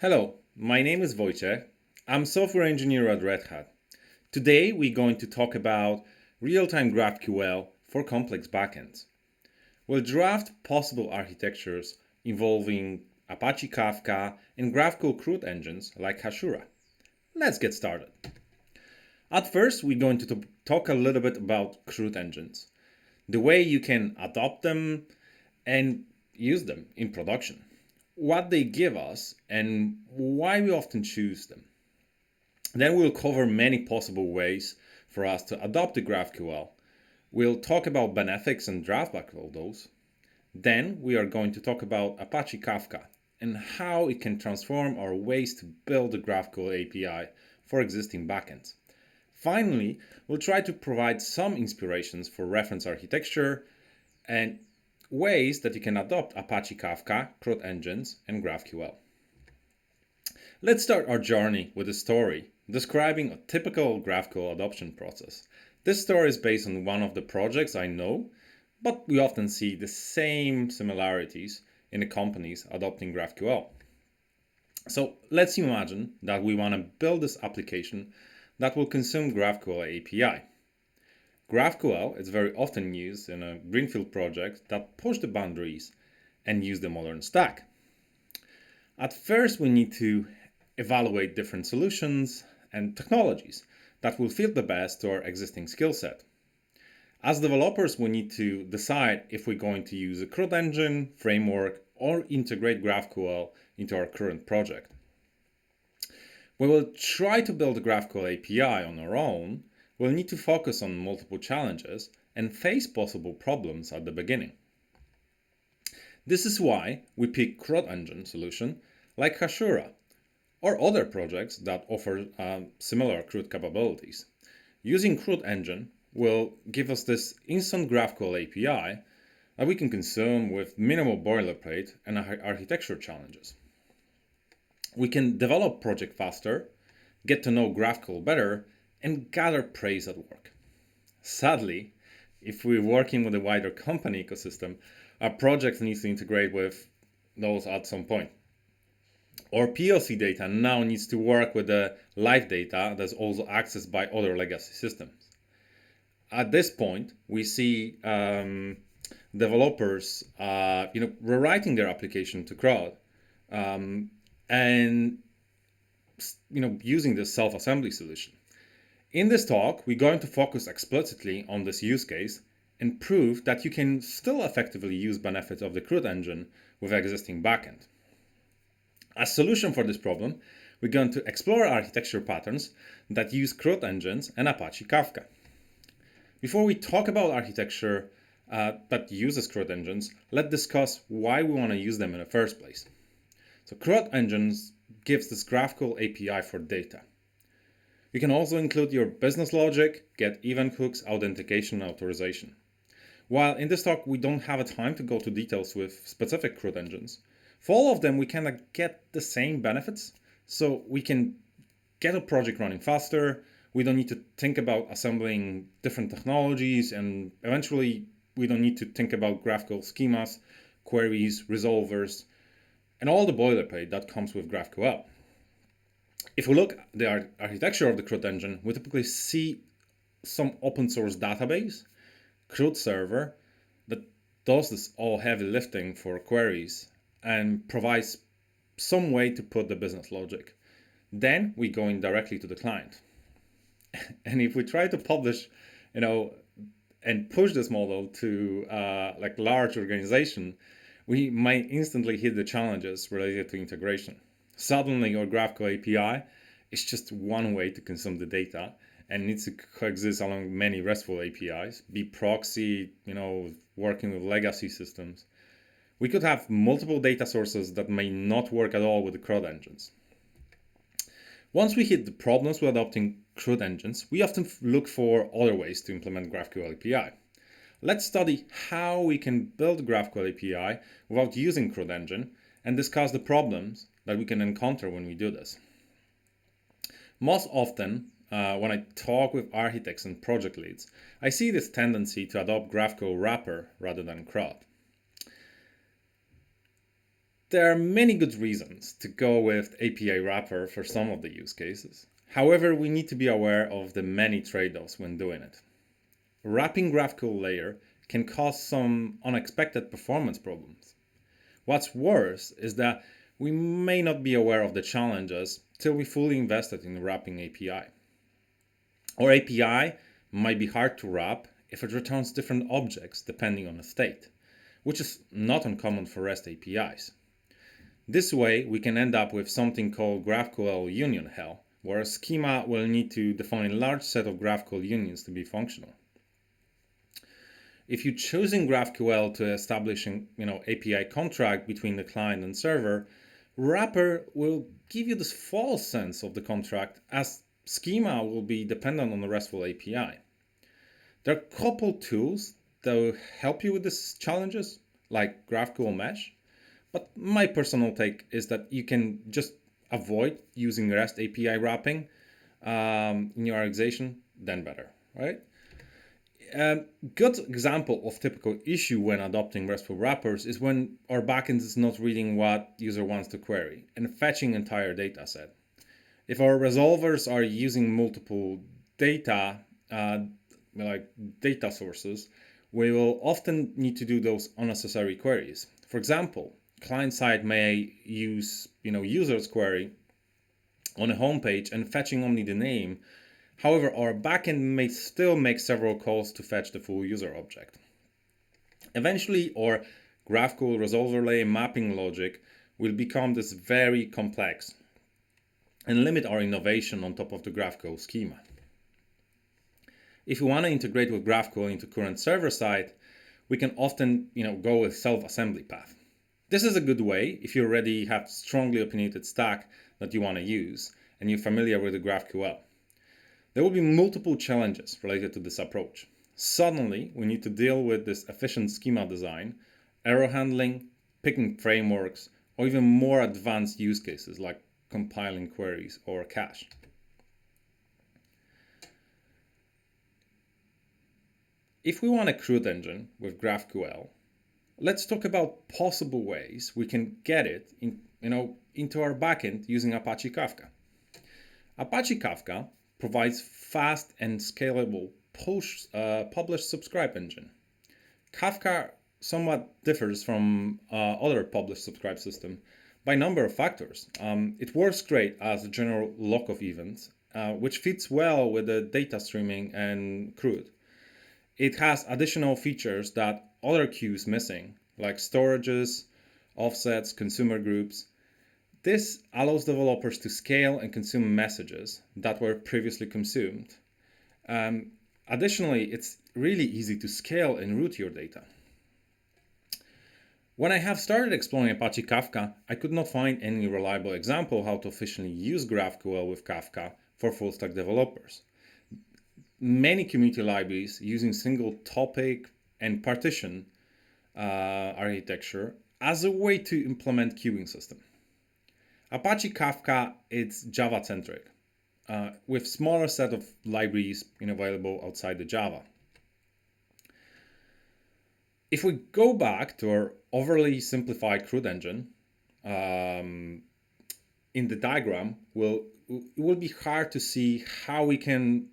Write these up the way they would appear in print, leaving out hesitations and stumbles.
Hello, my name is Wojciech. I'm software engineer at Red Hat. Today we're going to talk about real-time GraphQL for complex backends. We'll draft possible architectures involving Apache Kafka and GraphQL CRUD engines like Hasura. Let's get started. At first, we're going to talk a little bit about CRUD engines, the way you can adopt them and use them in production, what they give us, and why we often choose them. Then we'll cover many possible ways for us to adopt the GraphQL. We'll talk about benefits and drawbacks of those. Then we are going to talk about Apache Kafka and how it can transform our ways to build the GraphQL API for existing backends. Finally, we'll try to provide some inspirations for reference architecture and ways that you can adopt Apache Kafka, CRUD engines, and GraphQL. Let's start our journey with a story describing a typical GraphQL adoption process. This story is based on one of the projects I know, but we often see the same similarities in the companies adopting GraphQL. So let's imagine that we want to build this application that will consume GraphQL API. GraphQL is very often used in a greenfield project that push the boundaries and use the modern stack. At first, we need to evaluate different solutions and technologies that will fit the best to our existing skill set. As developers, we need to decide if we're going to use a CRUD engine, framework, or integrate GraphQL into our current project. We will try to build a GraphQL API on our own. We'll need to focus on multiple challenges and face possible problems at the beginning. This is why we pick CRUD engine solution like Hasura or other projects that offer similar CRUD capabilities. Using CRUD engine will give us this instant GraphQL API that we can consume with minimal boilerplate and architecture challenges. We can develop project faster, get to know GraphQL better, and gather praise at work. Sadly, if we're working with a wider company ecosystem, our project needs to integrate with those at some point. Our PLC data now needs to work with the live data that's also accessed by other legacy systems. At this point, we see developers rewriting their application to CRUD and using this self-assembly solution. In this talk, we're going to focus explicitly on this use case and prove that you can still effectively use benefits of the CRUD engine with existing backend. As a solution for this problem, we're going to explore architecture patterns that use CRUD engines and Apache Kafka. Before we talk about architecture that uses CRUD engines, let's discuss why we want to use them in the first place. So CRUD engines gives this GraphQL API for data. You can also include your business logic, get event hooks, authentication, and authorization. While in this talk we don't have a time to go to details with specific CRUD engines, for all of them we kind of get the same benefits. So we can get a project running faster, we don't need to think about assembling different technologies, and eventually we don't need to think about GraphQL schemas, queries, resolvers, and all the boilerplate that comes with GraphQL. If we look at the architecture of the CRUD engine, we typically see some open source database, CRUD server, that does this all heavy lifting for queries and provides some way to put the business logic. Then we go in directly to the client. And if we try to publish, and push this model to large organization, we might instantly hit the challenges related to integration. Suddenly, your GraphQL API is just one way to consume the data and needs to coexist along many RESTful APIs, be proxy, working with legacy systems. We could have multiple data sources that may not work at all with the CRUD engines. Once we hit the problems with adopting CRUD engines, we often look for other ways to implement GraphQL API. Let's study how we can build GraphQL API without using CRUD engine and discuss the problems that we can encounter when we do this. Most often, when I talk with architects and project leads, I see this tendency to adopt GraphQL wrapper rather than CRUD. There are many good reasons to go with API wrapper for some of the use cases. However, we need to be aware of the many trade-offs when doing it. Wrapping GraphQL layer can cause some unexpected performance problems. What's worse is that we may not be aware of the challenges till we fully invested in wrapping API. Our API might be hard to wrap if it returns different objects depending on the state, which is not uncommon for REST APIs. This way, we can end up with something called GraphQL union hell, where a schema will need to define a large set of GraphQL unions to be functional. If you're choosing GraphQL to establish an API contract between the client and server, wrapper will give you this false sense of the contract, as schema will be dependent on the RESTful API. There are a couple tools that will help you with these challenges, like GraphQL Mesh, but my personal take is that you can just avoid using REST API wrapping in your organization, then better, right? Good example of typical issue when adopting RESTful wrappers is when our backend is not reading what user wants to query and fetching entire data set. If our resolvers are using multiple data, like data sources, we will often need to do those unnecessary queries. For example, client side may use user's query on a home page and fetching only the name. However, our backend may still make several calls to fetch the full user object. Eventually, our GraphQL resolver layer mapping logic will become this very complex and limit our innovation on top of the GraphQL schema. If we want to integrate with GraphQL into current server side, we can often go with self-assembly path. This is a good way if you already have strongly opinionated stack that you want to use and you're familiar with the GraphQL. There will be multiple challenges related to this approach. Suddenly, we need to deal with this efficient schema design, error handling, picking frameworks, or even more advanced use cases like compiling queries or cache. If we want a CRUD engine with GraphQL, let's talk about possible ways we can get it into our backend using Apache Kafka. Apache Kafka provides fast and scalable publish-subscribe engine. Kafka somewhat differs from other publish-subscribe system by a number of factors. It works great as a general lock of events, which fits well with the data streaming and CRUD. It has additional features that other queues missing, like storages, offsets, consumer groups. This allows developers to scale and consume messages that were previously consumed. Additionally, it's really easy to scale and route your data. When I have started exploring Apache Kafka, I could not find any reliable example of how to efficiently use GraphQL with Kafka for full-stack developers. Many community libraries using single topic and partition architecture as a way to implement queuing system. Apache Kafka is Java-centric, with smaller set of libraries available outside the Java. If we go back to our overly simplified CRUD engine, in the diagram, it will be hard to see how we can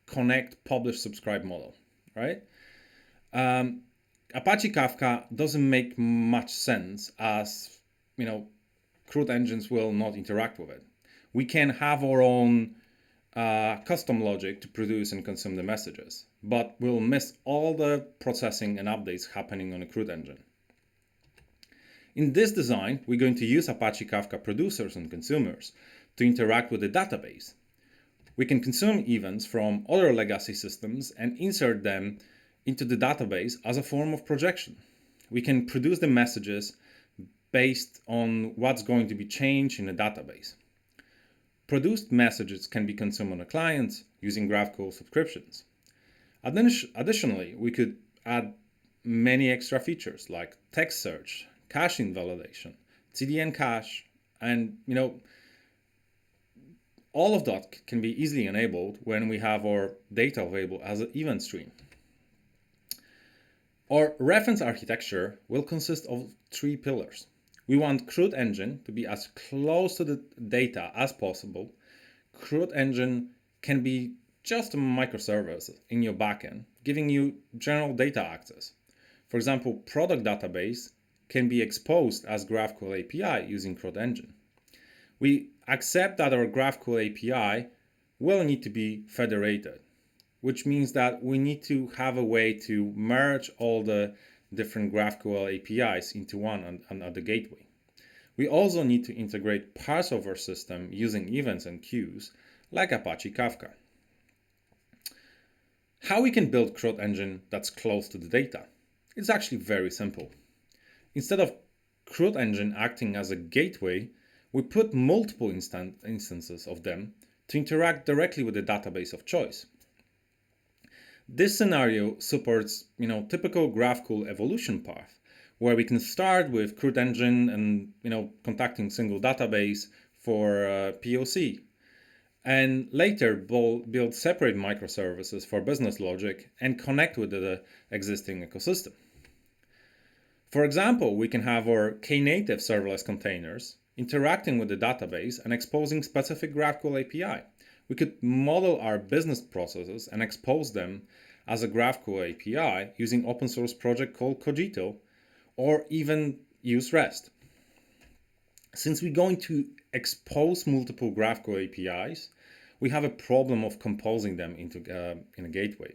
connect publish-subscribe model, right? Apache Kafka doesn't make much sense as, CRUD engines will not interact with it. We can have our own custom logic to produce and consume the messages, but we'll miss all the processing and updates happening on a CRUD engine. In this design, we're going to use Apache Kafka producers and consumers to interact with the database. We can consume events from other legacy systems and insert them into the database as a form of projection. We can produce the messages based on what's going to be changed in the database. Produced messages can be consumed on a client using GraphQL subscriptions. Additionally, we could add many extra features like text search, cache invalidation, CDN cache, and all of that can be easily enabled when we have our data available as an event stream. Our reference architecture will consist of 3 pillars: We want CRUD engine to be as close to the data as possible. CRUD engine can be just a microservice in your backend, giving you general data access. For example, product database can be exposed as GraphQL API using CRUD engine. We accept that our GraphQL API will need to be federated, which means that we need to have a way to merge all the different GraphQL APIs into one at the gateway. We also need to integrate parts of our system using events and queues like Apache Kafka. How we can build CRUD engine that's close to the data? It's actually very simple. Instead of CRUD engine acting as a gateway, we put multiple instances of them to interact directly with the database of choice. This scenario supports, typical GraphQL evolution path, where we can start with CRUD engine and, contacting single database for POC, and later build separate microservices for business logic and connect with the existing ecosystem. For example, we can have our Knative serverless containers interacting with the database and exposing specific GraphQL API. We could model our business processes and expose them as a GraphQL API using open source project called Cogito, or even use REST. Since we're going to expose multiple GraphQL APIs, we have a problem of composing them in a gateway.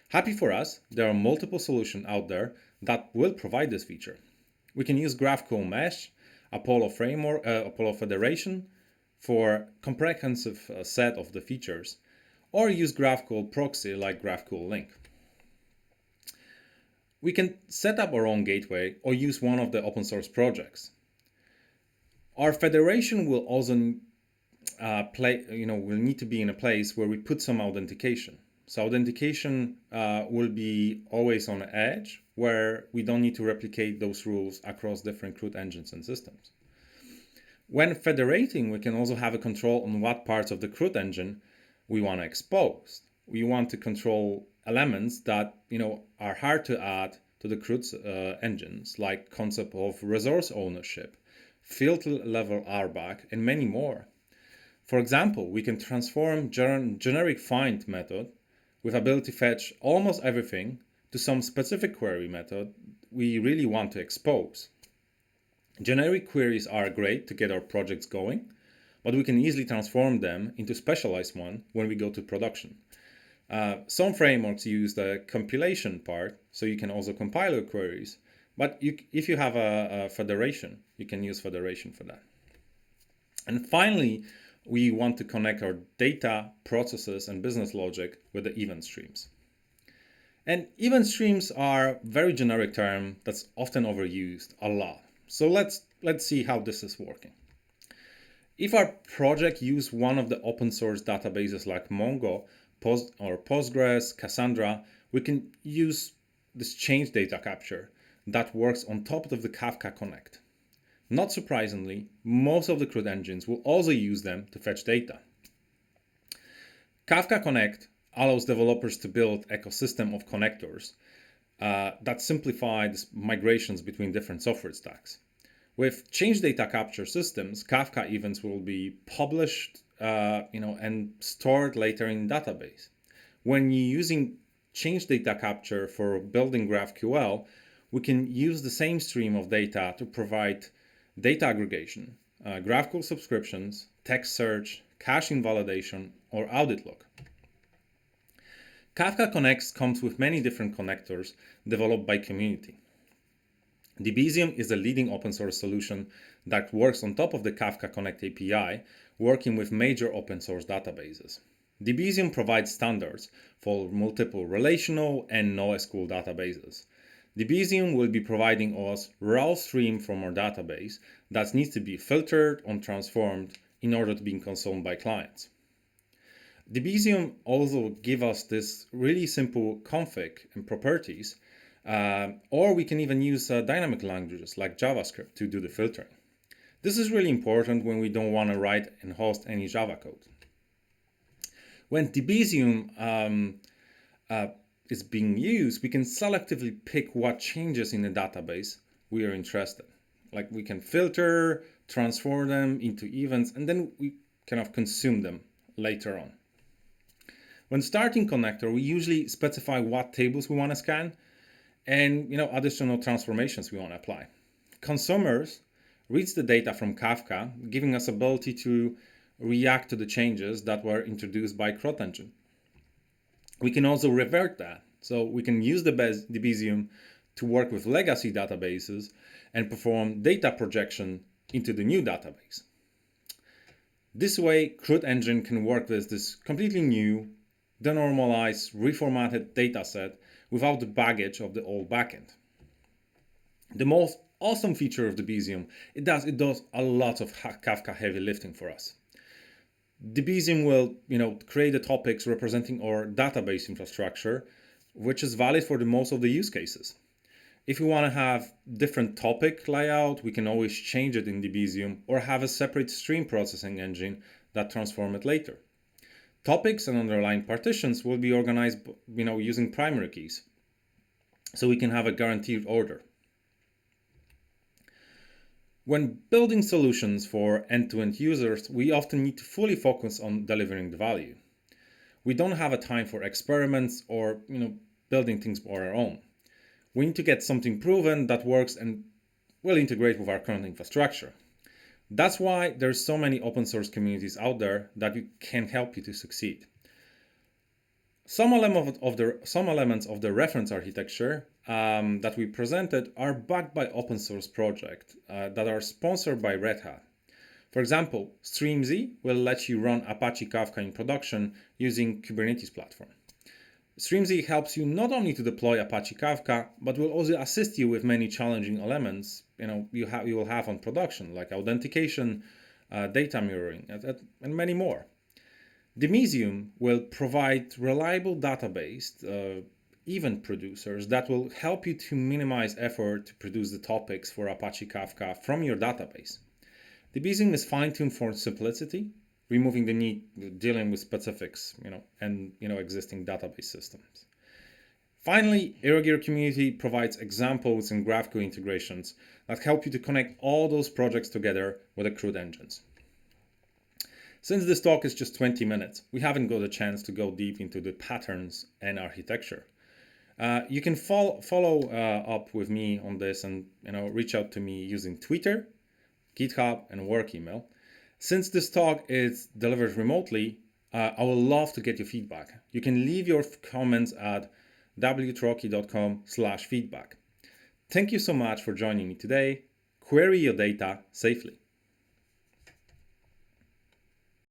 Happy for us, there are multiple solutions out there that will provide this feature. We can use GraphQL Mesh, Apollo Framework, Apollo Federation for comprehensive set of the features, or use GraphQL proxy like GraphQL Link. We can set up our own gateway or use one of the open source projects. Our federation will also will need to be in a place where we put some authentication. So authentication will be always on the edge, where we don't need to replicate those rules across different CRUD engines and systems. When federating, we can also have a control on what parts of the CRUD engine we want to expose. We want to control elements that are hard to add to the CRUD engines, like concept of resource ownership, field level RBAC, and many more. For example, we can transform generic find method with ability to fetch almost everything to some specific query method we really want to expose. Generic queries are great to get our projects going, but we can easily transform them into specialized one when we go to production. Some frameworks use the compilation part, so you can also compile your queries. But if you have a federation, you can use federation for that. And finally, we want to connect our data, processes, and business logic with the event streams. And event streams are a very generic term that's often overused a lot. So let's see how this is working. If our project uses one of the open source databases like Mongo, or Postgres, Cassandra, we can use this change data capture that works on top of the Kafka Connect. Not surprisingly, most of the CRUD engines will also use them to fetch data. Kafka Connect allows developers to build ecosystem of connectors that simplify migrations between different software stacks. With change data capture systems, Kafka events will be published and stored later in database. When you're using change data capture for building GraphQL, we can use the same stream of data to provide data aggregation, GraphQL subscriptions, text search, cache invalidation, or audit log. Kafka Connect comes with many different connectors developed by community. Debezium is the leading open source solution that works on top of the Kafka Connect API, working with major open source databases. Debezium provides standards for multiple relational and NoSQL databases. Debezium will be providing us raw stream from our database that needs to be filtered and transformed in order to be consumed by clients. Debezium also gives us this really simple config and properties, or we can even use dynamic languages like JavaScript to do the filtering. This is really important when we don't want to write and host any Java code. When Debezium is being used, we can selectively pick what changes in the database we are interested in. Like we can filter, transform them into events, and then we kind of consume them later on. When starting connector, we usually specify what tables we want to scan and additional transformations we want to apply. Consumers reads the data from Kafka, giving us ability to react to the changes that were introduced by CRUD engine. We can also revert that. So we can use the Debezium to work with legacy databases and perform data projection into the new database. This way, CRUD engine can work with this completely new, denormalized, reformatted dataset without the baggage of the old backend. The most awesome feature of Debezium, it does a lot of Kafka heavy lifting for us. Debezium will create the topics representing our database infrastructure, which is valid for the most of the use cases. If we want to have different topic layout, we can always change it in Debezium or have a separate stream processing engine that transform it later. Topics and underlying partitions will be organized using primary keys, so we can have a guaranteed order. When building solutions for end-to-end users, we often need to fully focus on delivering the value. We don't have a time for experiments or building things on our own. We need to get something proven that works and will integrate with our current infrastructure. That's why there's so many open source communities out there that can help you to succeed. Some elements of the reference architecture that we presented are backed by open source projects that are sponsored by Red Hat. For example, StreamZ will let you run Apache Kafka in production using Kubernetes platform. StreamZ helps you not only to deploy Apache Kafka, but will also assist you with many challenging elements you will have on production, like authentication, data mirroring, and many more. Debezium will provide reliable database event producers that will help you to minimize effort to produce the topics for Apache Kafka from your database. Debezium is fine-tuned for simplicity, removing the need dealing with specifics, and existing database systems. Finally, Irrigate community provides examples and GraphQL integrations that help you to connect all those projects together with the CRUD engines. Since this talk is just 20 minutes, we haven't got a chance to go deep into the patterns and architecture. You can follow up with me on this and reach out to me using Twitter, GitHub, and work email. Since this talk is delivered remotely, I would love to get your feedback. You can leave your comments at wtrocky.com/feedback. Thank you so much for joining me today. Query your data safely.